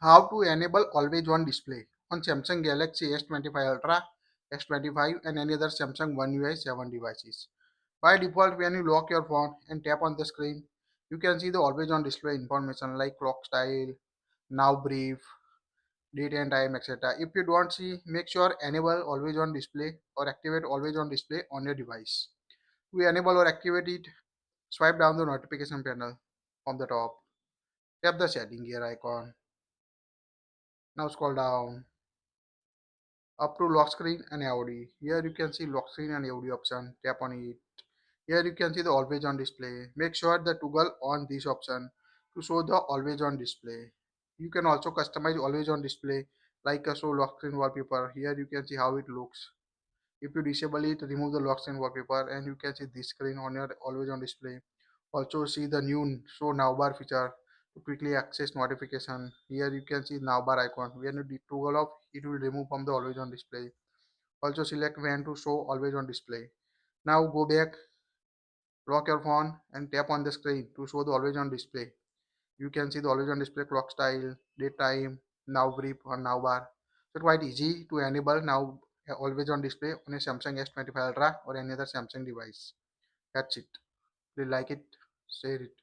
How to enable always on display on Samsung Galaxy S25 Ultra, S25 and any other Samsung One UI 7 devices. By default, when you lock your phone and tap on the screen, you can see the always on display information like clock style, now brief, date and time, etc. If you don't see, make sure enable always on display or activate always on display on your device. To enable or activate it, swipe down the notification panel from the top. Tap the setting gear icon. Now scroll down up to lock screen and AOD. Here you can see lock screen and AOD option. Tap on it. Here you can see the always on display. Make sure the toggle on this option to show the always on display. You can also customize always on display like a show lock screen wallpaper. Here you can see how it looks. If you disable it, remove the lock screen wallpaper and you can see this screen on your always on display. Also see the new show now bar feature to quickly access notification. Here you can see now bar icon. When you toggle off, it will remove from the always on display. Also select when to show always on display. Now go back, lock your phone and tap on the screen to show the always on display. You can see the always on display clock style, date time, now brief or now bar. So quite easy to enable now always on display on a Samsung S25 Ultra or any other Samsung device. That's it. Please like it, share it.